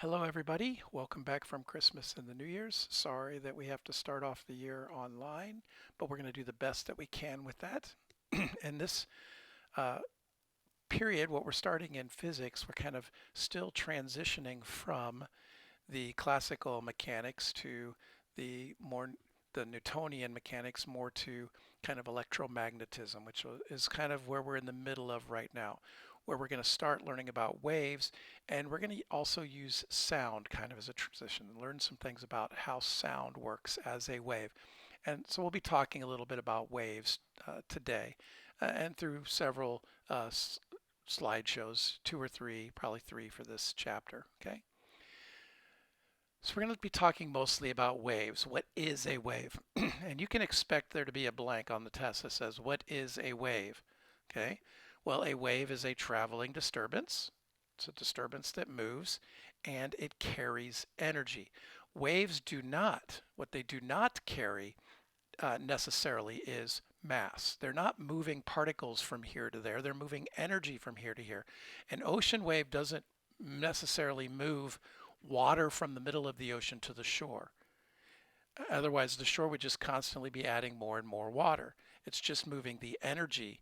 Hello, everybody. Welcome back from Christmas and the New Year's. Sorry that we have to start off the year online, but we're going to do the best that we can with that. In this uh, period, what we're starting in physics, we're kind of still transitioning from the classical mechanics to the Newtonian mechanics, more to kind of electromagnetism, which is kind of where we're in the middle of right now, where we're going to start learning about waves, and we're going to also use sound kind of as a transition and learn some things about how sound works as a wave. And so we'll be talking a little bit about waves today and through several slideshows, two or three, probably three for this chapter. Okay. So we're going to be talking mostly about waves. What is a wave? And you can expect there to be a blank on the test that says, what is a wave? Okay. Well, a wave is a traveling disturbance. It's a disturbance that moves and it carries energy. Waves do not, what they do not carry necessarily is mass. They're not moving particles from here to there. They're moving energy from here to here. An ocean wave doesn't necessarily move water from the middle of the ocean to the shore. Otherwise, the shore would just constantly be adding more and more water. It's just moving the energy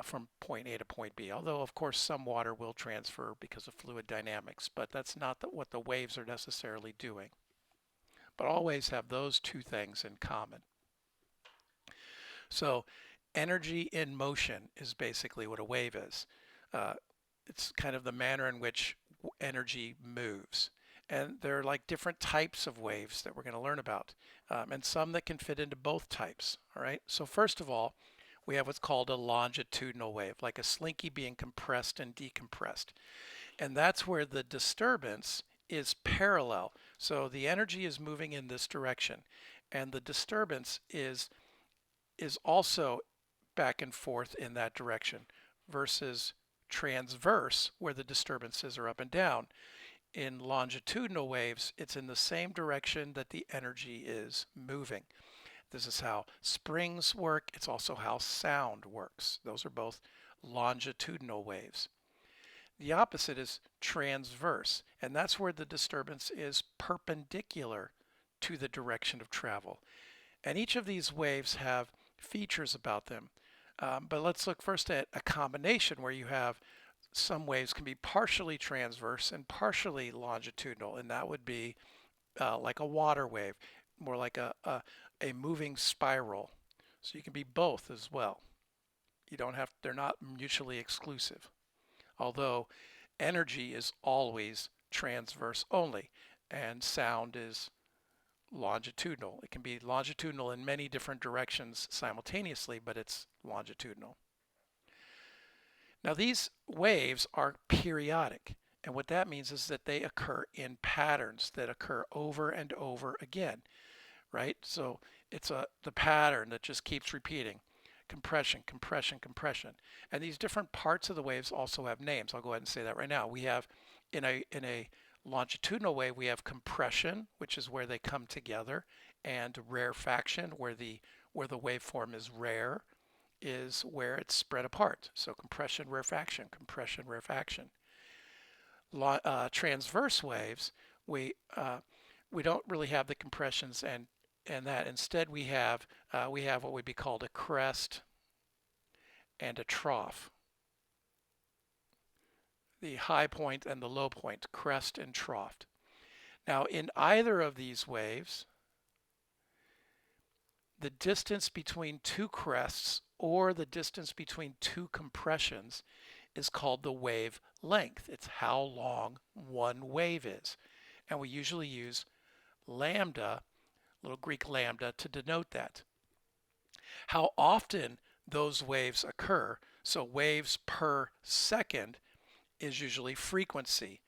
from point A to point B. Although, of course, some water will transfer because of fluid dynamics, but that's not what the waves are necessarily doing. But all waves have those two things in common. So energy in motion is basically what a wave is. Uh, it's kind of the manner in which energy moves. And there are like different types of waves that we're going to learn about, and some that can fit into both types. All right. So first of all, we have what's called a longitudinal wave, like a slinky being compressed and decompressed. And that's where the disturbance is parallel. So the energy is moving in this direction, and the disturbance is also back and forth in that direction versus transverse where the disturbances are up and down. In longitudinal waves, it's in the same direction that the energy is moving. This is how springs work. It's also how sound works. Those are both longitudinal waves. The opposite is transverse, and that's where the disturbance is perpendicular to the direction of travel. And each of these waves have features about them. But let's look first at a combination where you have some waves can be partially transverse and partially longitudinal, and that would be like a water wave, more like a moving spiral. So you can be both as well. You don't have, they're not mutually exclusive. Although energy is always transverse only, and sound is longitudinal. It can be longitudinal in many different directions simultaneously, but it's longitudinal. Now these waves are periodic, and what that means is that they occur in patterns that occur over and over again, right? So it's the pattern that just keeps repeating. Compression, compression, compression. And these different parts of the waves also have names. I'll go ahead and say that right now. We have in a longitudinal wave, we have compression, which is where they come together, and rarefaction, where the waveform is rare, is where it's spread apart. So compression, rarefaction, compression, rarefaction. Transverse waves, we don't really have the compressions and that. Instead, we have what would be called a crest and a trough. The high point and the low point, crest and trough. Now, in either of these waves, the distance between two crests or the distance between two compressions is called the wave length. It's how long one wave is. And we usually use lambda, little Greek lambda, to denote that. How often those waves occur, so waves per second is usually frequency.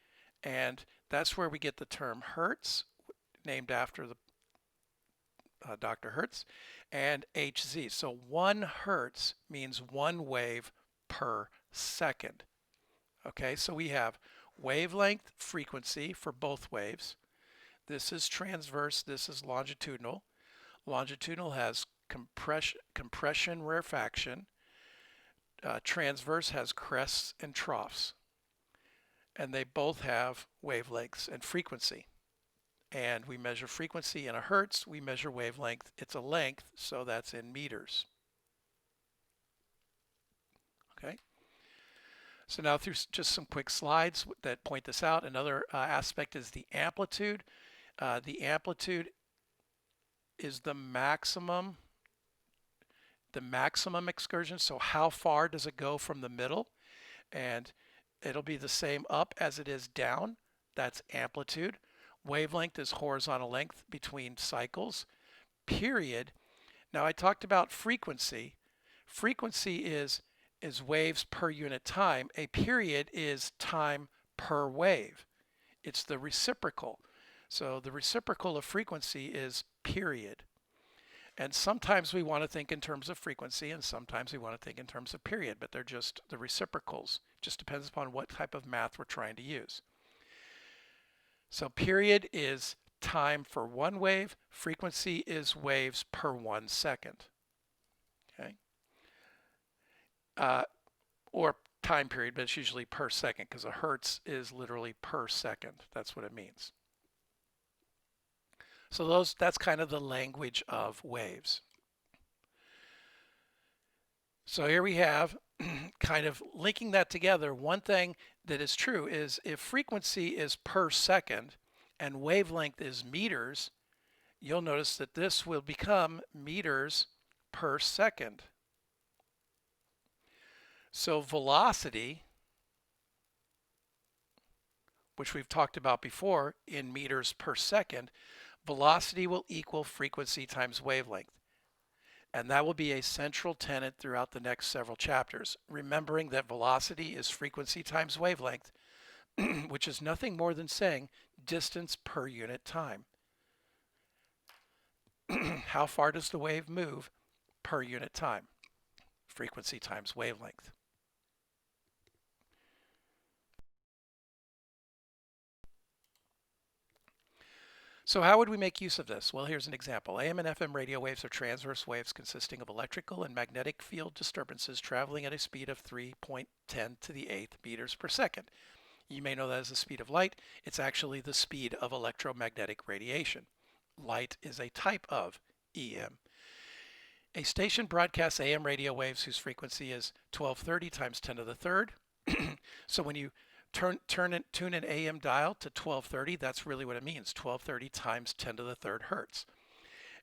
And that's where we get the term Hertz, named after the Dr. Hertz, and Hz. So 1 Hertz means 1 wave per second. Okay, so we have wavelength, frequency for both waves. This is transverse, this is longitudinal. Longitudinal has compression, rarefaction. Transverse has crests and troughs. and they both have wavelengths and frequency. And we measure frequency in a hertz, we measure wavelength, it's a length, so that's in meters. Okay. So now through just some quick slides that point this out, another aspect is the amplitude. The amplitude is the maximum excursion. So how far does it go from the middle? And it'll be the same up as it is down. That's amplitude. Wavelength is horizontal length between cycles. Period. Now I talked about frequency. Frequency is waves per unit time. A period is time per wave. It's the reciprocal. So the reciprocal of frequency is period. And sometimes we want to think in terms of frequency and sometimes we want to think in terms of period, but they're just the reciprocals. Just depends upon what type of math we're trying to use. So period is time for one wave, frequency is waves per 1 second. Okay. Or time period, but it's usually per second because a hertz is literally per second. That's what it means. So that's kind of the language of waves. So here we have kind of linking that together. One thing that is true is if frequency is per second and wavelength is meters, you'll notice that this will become meters per second. So velocity, which we've talked about before in meters per second, velocity will equal frequency times wavelength. And that will be a central tenet throughout the next several chapters, remembering that velocity is frequency times wavelength, which is nothing more than saying distance per unit time. How far does the wave move per unit time? Frequency times wavelength. So how would we make use of this? Well, here's an example. AM and FM radio waves are transverse waves consisting of electrical and magnetic field disturbances traveling at a speed of 3.10 to the 8th meters per second. You may know that as the speed of light. It's actually the speed of electromagnetic radiation. Light is a type of EM. A station broadcasts AM radio waves whose frequency is 1230 times 10 to the third. So when you tune an AM dial to 1230, that's really what it means, 1230 times 10 to the third hertz.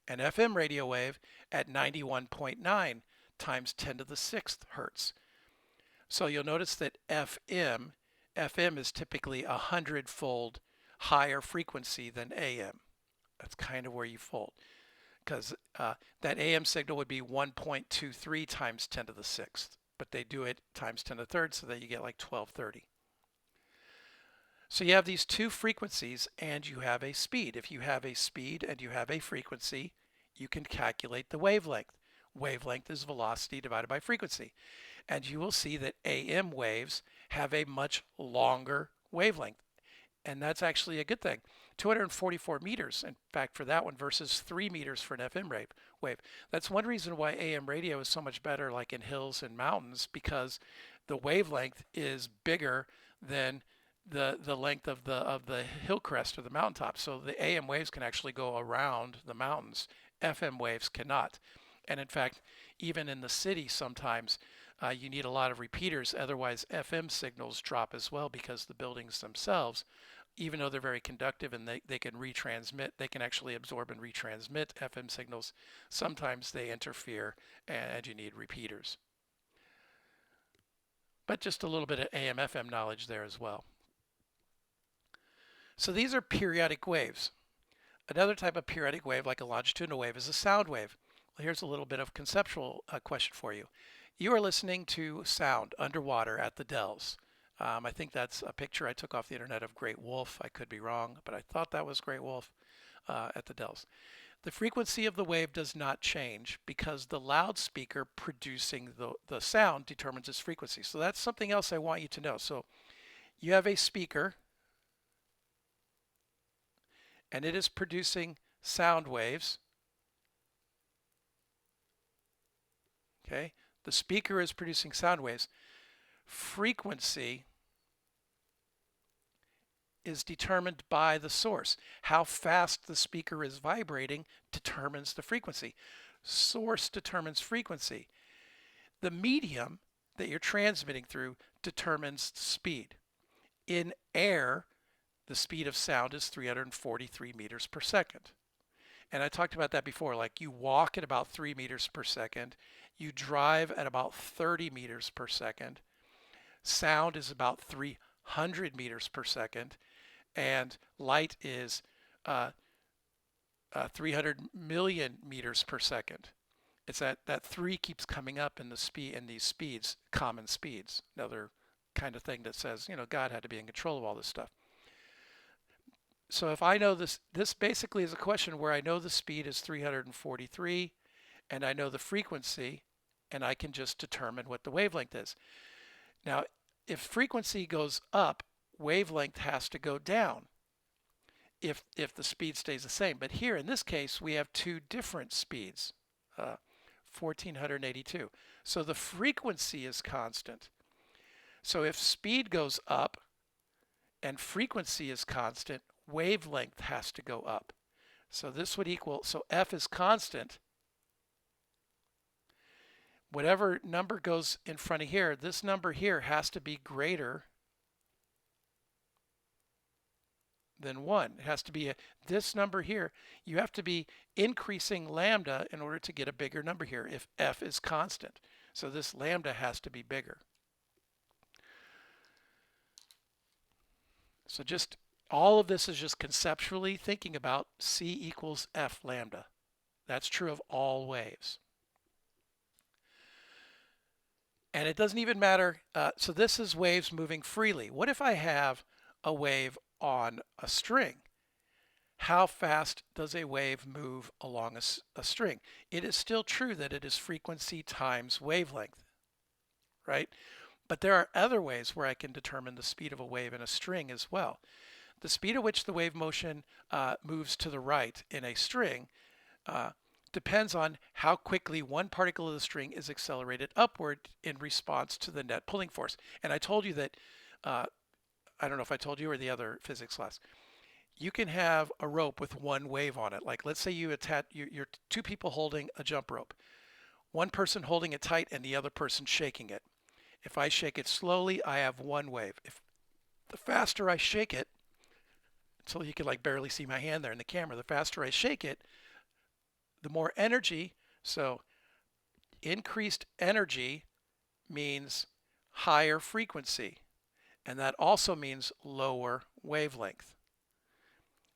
An FM radio wave at 91.9 times 10 to the sixth hertz. So you'll notice that FM is typically 100-fold higher frequency than AM. That's kind of where you fold, because that AM signal would be 1.23 times 10 to the sixth, but they do it times 10 to the third so that you get like 1230. So you have these two frequencies and you have a speed. If you have a speed and you have a frequency, you can calculate the wavelength. Wavelength is velocity divided by frequency. And you will see that AM waves have a much longer wavelength. And that's actually a good thing. 244 meters, in fact, for that one versus 3 meters for an FM wave. That's one reason why AM radio is so much better like in hills and mountains, because the wavelength is bigger than the length of the hill crest or the mountaintop. So the AM waves can actually go around the mountains. FM waves cannot. And in fact, even in the city sometimes you need a lot of repeaters. Otherwise, FM signals drop as well because the buildings themselves, even though they're very conductive and they can retransmit, they can actually absorb and retransmit FM signals. Sometimes they interfere and you need repeaters. But just a little bit of AM FM knowledge there as well. So these are periodic waves. Another type of periodic wave, like a longitudinal wave, is a sound wave. Well, here's a little bit of conceptual question for you. You are listening to sound underwater at the Dells. I think that's a picture I took off the internet of Great Wolf. I could be wrong, but I thought that was Great Wolf at the Dells. The frequency of the wave does not change because the loudspeaker producing the sound determines its frequency. So that's something else I want you to know. So you have a speaker, and it is producing sound waves. Okay, the speaker is producing sound waves. Frequency is determined by the source. How fast the speaker is vibrating determines the frequency. Source determines frequency. The medium that you're transmitting through determines speed. In air, the speed of sound is 343 meters per second. And I talked about that before, like you walk at about 3 meters per second, you drive at about 30 meters per second, sound is about 300 meters per second, and light is 300 million meters per second. It's that 3 keeps coming up in the speed in these speeds, common speeds. Another kind of thing that says, God had to be in control of all this stuff. So if I know this basically is a question where I know the speed is 343 and I know the frequency, and I can just determine what the wavelength is. Now, if frequency goes up, wavelength has to go down if the speed stays the same. But here in this case, we have 2 different speeds, 1482. So the frequency is constant. So if speed goes up and frequency is constant, wavelength has to go up. So this would equal, so F is constant. Whatever number goes in front of here, this number here has to be greater than 1. It has to be this number here. You have to be increasing lambda in order to get a bigger number here if F is constant. So this lambda has to be bigger. So just all of this is just conceptually thinking about C equals F lambda. That's true of all waves. And it doesn't even matter. So this is waves moving freely. What if I have a wave on a string? How fast does a wave move along a string? It is still true that it is frequency times wavelength, right? But there are other ways where I can determine the speed of a wave in a string as well. The speed at which the wave motion moves to the right in a string depends on how quickly one particle of the string is accelerated upward in response to the net pulling force. And I told you that, I don't know if I told you or the other physics class, you can have a rope with one wave on it. Like let's say you're 2 people holding a jump rope. One person holding it tight and the other person shaking it. If I shake it slowly, I have one wave. If the faster I shake it, until you can like barely see my hand there in the camera, the faster I shake it, the more energy. So increased energy means higher frequency, and that also means lower wavelength.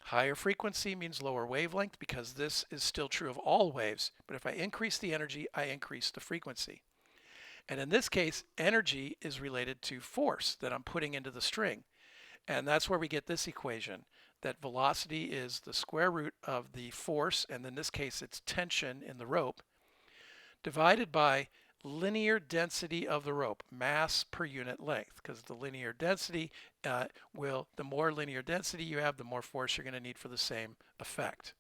Higher frequency means lower wavelength because this is still true of all waves, but if I increase the energy, I increase the frequency. And in this case, energy is related to force that I'm putting into the string. And that's where we get this equation, that velocity is the square root of the force, and in this case it's tension in the rope, divided by linear density of the rope, mass per unit length, because the linear density the more linear density you have, the more force you're going to need for the same effect.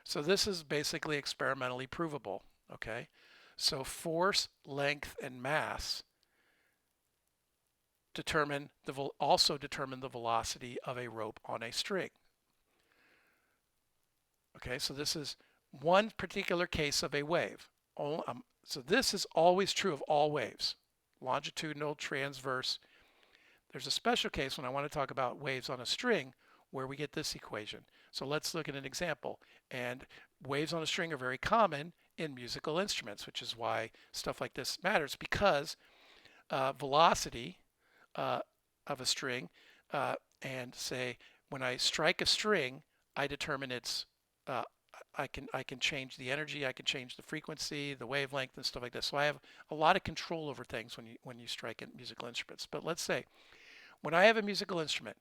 So this is basically experimentally provable, okay? So force, length, and mass also determine the velocity of a rope on a string. Okay, so this is one particular case of a wave. So this is always true of all waves, longitudinal, transverse. There's a special case when I want to talk about waves on a string where we get this equation. So let's look at an example. And waves on a string are very common in musical instruments, which is why stuff like this matters, because velocity of a string, and say when I strike a string, I determine its I can change the energy, I can change the frequency, the wavelength, and stuff like this. So I have a lot of control over things when you strike in musical instruments. But let's say when I have a musical instrument,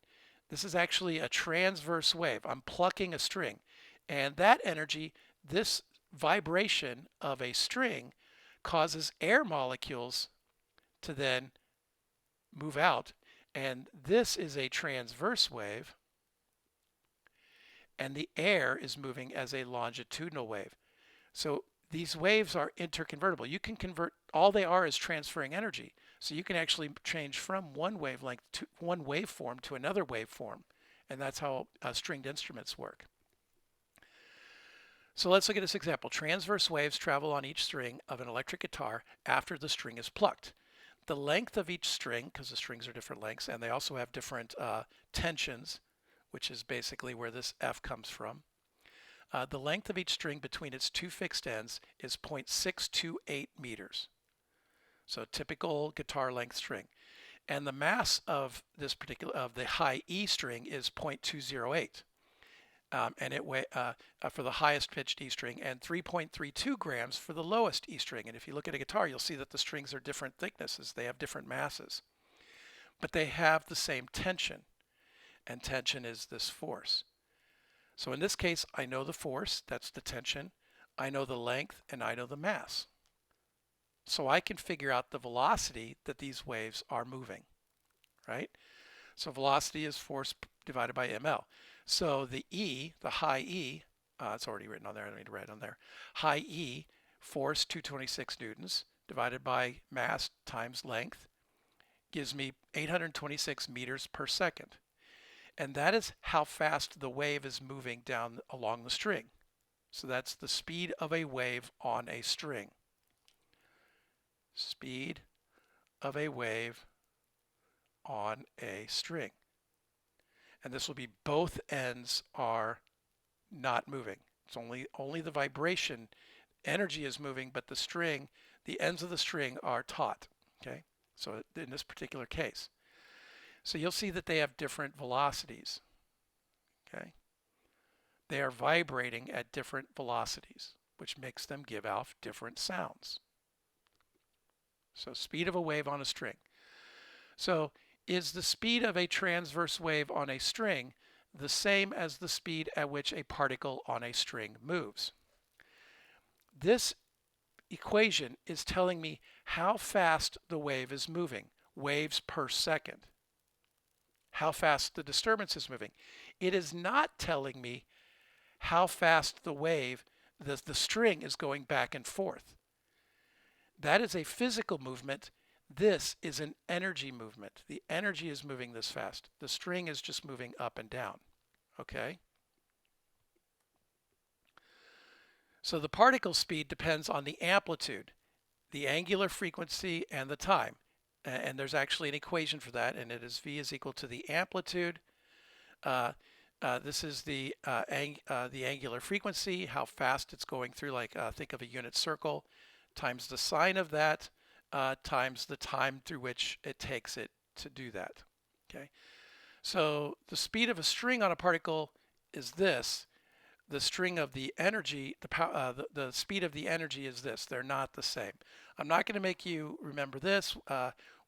this is actually a transverse wave. I'm plucking a string, and that energy, this vibration of a string, causes air molecules to then move out, and this is a transverse wave, and the air is moving as a longitudinal wave. So these waves are interconvertible. You can convert, all they are is transferring energy. So you can actually change from one wavelength to one waveform to another waveform. And that's how stringed instruments work. So let's look at this example. Transverse waves travel on each string of an electric guitar after the string is plucked. The length of each string, because the strings are different lengths, and they also have different tensions, which is basically where this F comes from. The length of each string between its two fixed ends is 0.628 meters. So typical guitar length string. And the mass of this of the high E string is 0.208. And it for the highest pitched E string, and 3.32 grams for the lowest E string. And if you look at a guitar, you'll see that the strings are different thicknesses. They have different masses, but they have the same tension, and tension is this force. So in this case, I know the force, that's the tension, I know the length, and I know the mass. So I can figure out the velocity that these waves are moving, right? So velocity is force divided by ml. So the E, the high E, it's already written on there, I don't need to write it on there. High E, force 226 newtons, divided by mass times length, gives me 826 meters per second. And that is how fast the wave is moving down along the string. So that's the speed of a wave on a string. Speed of a wave on a string. And this will be both ends are not moving. It's only the vibration energy is moving, but the string, the ends of the string are taut. Okay, so in this particular case. So you'll see that they have different velocities. Okay, they are vibrating at different velocities, which makes them give off different sounds. So speed of a wave on a string. So is the speed of a transverse wave on a string the same as the speed at which a particle on a string moves? This equation is telling me how fast the wave is moving, waves per second, how fast the disturbance is moving. It is not telling me how fast the wave, the string is going back and forth. That is a physical movement. This is an energy movement. The energy is moving this fast. The string is just moving up and down. Okay? So the particle speed depends on the amplitude, the angular frequency, and the time. And there's actually an equation for that, and it is V is equal to the amplitude. This is the angular frequency, how fast it's going through, like think of a unit circle, times the sine of that, times the time through which it takes it to do that. Okay, so the speed of a string on a particle is this. The string of the energy, the speed of the energy is this. They're not the same. I'm not going to make you remember this.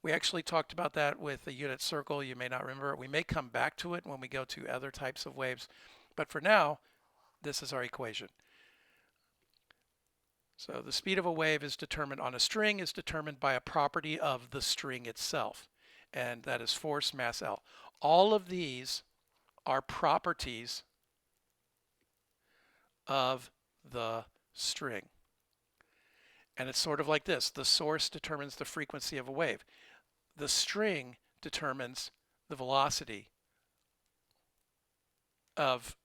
We actually talked about that with a unit circle. You may not remember it. We may come back to it when we go to other types of waves. But for now, this is our equation. So the speed of a wave is determined on a string is determined by a property of the string itself. And that is force, mass, L. All of these are properties of the string. And it's sort of like this. The source determines the frequency of a wave. The string determines the velocity of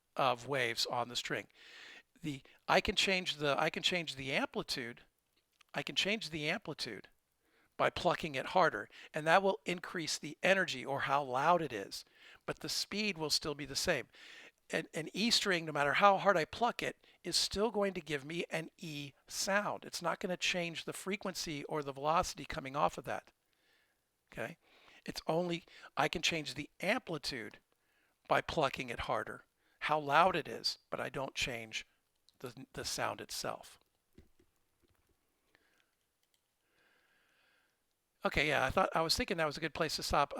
waves on the string. I can change the amplitude. I can change the amplitude by plucking it harder, and that will increase the energy or how loud it is. But the speed will still be the same. An E string, no matter how hard I pluck it, is still going to give me an E sound. It's not going to change the frequency or the velocity coming off of that. Okay? It's only, I can change the amplitude by plucking it harder, how loud it is, but I don't change the sound itself. Okay, yeah, I was thinking that was a good place to stop.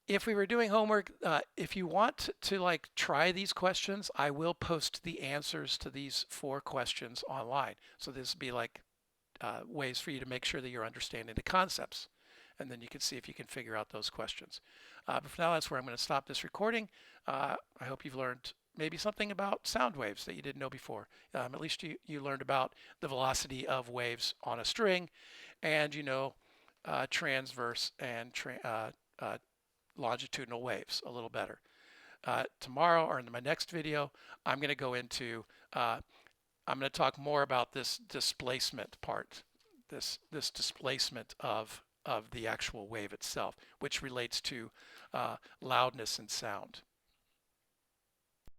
If we were doing homework, if you want to like try these questions, I will post the answers to these 4 questions online. So this would be like ways for you to make sure that you're understanding the concepts. And then you can see if you can figure out those questions. But for now, that's where I'm going to stop this recording. I hope you've learned maybe something about sound waves that you didn't know before. At least you learned about the velocity of waves on a string, and you know transverse and longitudinal waves a little better. Tomorrow, or in my next video, I'm going to go into, I'm going to talk more about this displacement part, this displacement of the actual wave itself, which relates to loudness and sound.